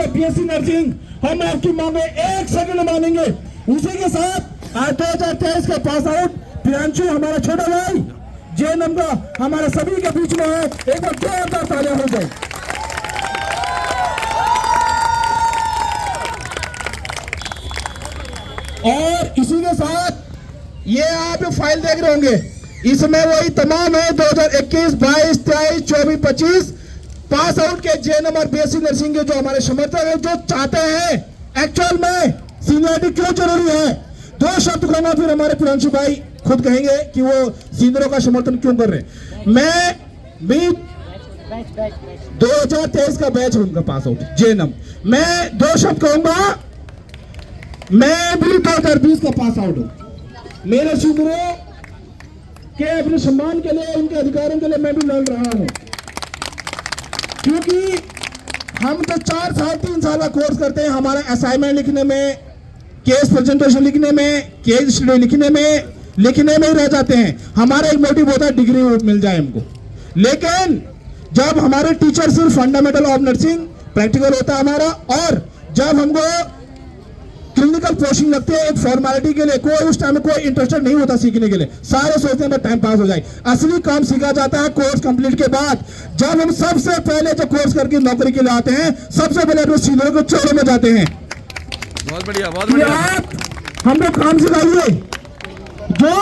BSc nursing, हम आपकी मांगे 1 सेकंड मानेंगे। उसी के साथ आज 2023 का पास आउट प्रियांशु हमारा छोटा भाई जेएनएम का हमारे सभी के बीच में है। एक बार जोरदार तालियां हो जाए। और इसी के साथ ये आप फाइल देख रहे होंगे, इसमें वही तमाम है 2021, 22, 23, 24, 25 पास आउट के जेएनएम और बीएससी नर्सिंग के जो हमारे समर्थक हैं, जो चाहते हैं एक्चुअल में सीनियरिटी क्यों जरूरी है। 2 शब्द कहूंगा, फिर हमारे प्रियांशु भाई खुद कहेंगे कि वो सीनियरों का समर्थन क्यों कर रहे हैं। मैं भी 2023 का बैच उनका पास आउट जेएनएम, मैं 2 शब्द कहूंगा। मैं भी 2020 का पास आउट हूं। मेरे सीनियरों के अपने सम्मान के लिए, उनके अधिकारों के लिए मैं भी लड़ रहा हूं, क्योंकि हम तो 4 साल 3 साल का कोर्स करते हैं। हमारा असाइनमेंट लिखने में, केस प्रेजेंटेशन लिखने में, केस स्टडी लिखने में ही रह जाते हैं। हमारा एक मोटिव होता है डिग्री मिल जाए हमको। लेकिन जब हमारे टीचर सिर्फ फंडामेंटल ऑफ नर्सिंग प्रैक्टिकल होता है हमारा, और जब हमको क्लिनिकल पोस्टिंग लगती है एक फॉर्मेलिटी के लिए, कोई उस टाइम में कोई इंटरेस्टेड नहीं होता सीखने के लिए। सारे सोचते हैं टाइम पास हो जाए। असली काम सीखा जाता है कोर्स कंप्लीट के बाद। जब हम सबसे पहले जो कोर्स करके नौकरी के लिए आते हैं, सबसे पहले अपने सीनियर को चोरों में जाते हैं। बहुत बढ़िया, बहुत बढ़िया। आप हमको काम सिखाइए जो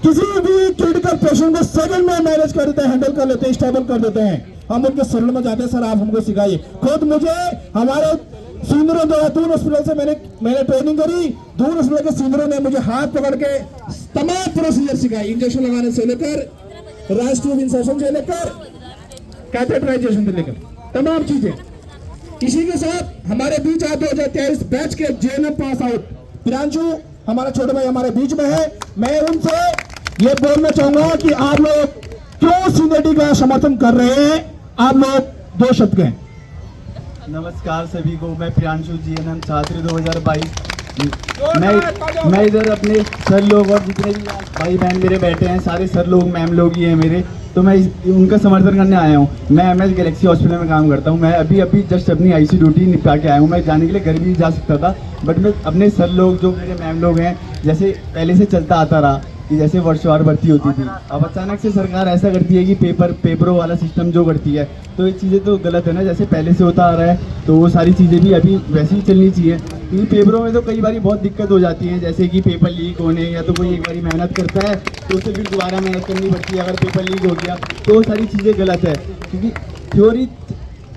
किसी भी क्रिटिकल पेशेंट को सेकंड में मैनेज कर देते हैं, हैंडल कर लेते हैं, स्टेबल कर देते हैं। हम उनके शरण में जाते हैं, सर आप हमको सिखाइए। खुद मुझे हमारे सीनियरों द्वारा दून हॉस्पिटल से मैंने ट्रेनिंग करी। दून हॉस्पिटल के सीनियरों ने मुझे हाथ पकड़ के तमाम प्रोसीजर सिखाई, इंजेक्शन लगाने से लेकर राइस ट्यूब इंसर्शन से लेकर कैथेटराइजेशन से लेकर तमाम चीजें। इसी के साथ हमारे बीच आज 2023 बैच के जेएनएम पास आउट प्रियांशु हमारा छोटे भाई हमारे बीच में है। मैं उनसे ये बोलना चाहूंगा कि आप लोग क्यों सीनियरिटी का समर्थन कर रहे हैं। आप लोग 2 शब्द कहें। नमस्कार सभी को, मैं प्रियांशु जेएनएम छात्र 2022। मैं इधर अपने सर लोग और जितने भी भाई बहन मेरे बैठे हैं, सारे सर लोग मैम लोग ही हैं मेरे, तो मैं उनका समर्थन करने आया हूँ। मैं एमएस गैलेक्सी हॉस्पिटल में काम करता हूँ। मैं अभी जस्ट अपनी आईसी ड्यूटी निपटा के आया हूँ। मैं जाने के लिए घर भी जा सकता था, बट मैं अपने सर लोग जो मेरे मैम लोग हैं, जैसे पहले से चलता आता रहा कि जैसे वर्षवार भर्ती होती थी, अब अचानक से सरकार ऐसा करती है कि पेपरों वाला सिस्टम जो करती है, तो ये चीज़ें तो गलत है ना। जैसे पहले से होता आ रहा है तो वो सारी चीज़ें भी अभी वैसे ही चलनी चाहिए, क्योंकि पेपरों में तो कई बार बहुत दिक्कत हो जाती है। जैसे कि पेपर लीक होने, या तो कोई एक बार मेहनत करता है तो उसे फिर दोबारा मेहनत करनी पड़ती है। अगर पेपर लीक हो गया तो वो सारी चीज़ें गलत है, क्योंकि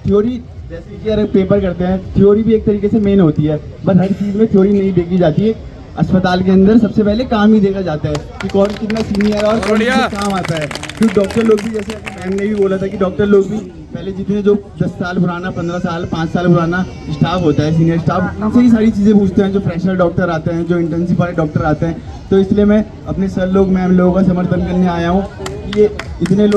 थ्योरी जैसे कि अगर पेपर करते हैं, थ्योरी भी एक तरीके से मेन होती है, बट हर चीज़ में थ्योरी नहीं देखी जाती है। अस्पताल के अंदर सबसे पहले काम ही देखा जाता है कि कौन कितना सीनियर और कौन कितना काम आता है। फिर डॉक्टर लोग भी, जैसे मैम ने भी बोला था कि डॉक्टर लोग भी पहले जितने जो 10 साल पुराना, 15 साल, 5 साल पुराना स्टाफ होता है, सीनियर स्टाफ, उनसे ही सारी चीज़ें पूछते हैं। जो फ्रेशर डॉक्टर आते हैं, जो इंटर्नशिप वाले डॉक्टर आते हैं, तो इसलिए मैं अपने सर लोग मैम लोगों का समर्थन करने आया हूँ। ये इतने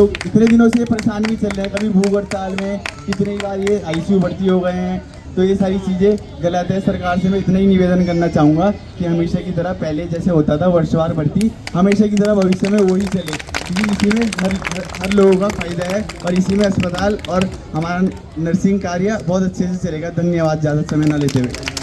दिनों से ये परेशान भी चल रहे हैं, कभी भूख हड़ताल में कितनी बार ये आईसीयू भर्ती हो गए हैं, तो ये सारी चीज़ें गलत है। सरकार से मैं इतना ही निवेदन करना चाहूँगा कि हमेशा की तरह पहले जैसे होता था वर्षवार भर्ती, हमेशा की तरह भविष्य में वही चले, क्योंकि इसी में हर लोगों का फायदा है और इसी में अस्पताल और हमारा नर्सिंग कार्य बहुत अच्छे से चलेगा। धन्यवाद, ज़्यादा समय ना लेते हुए।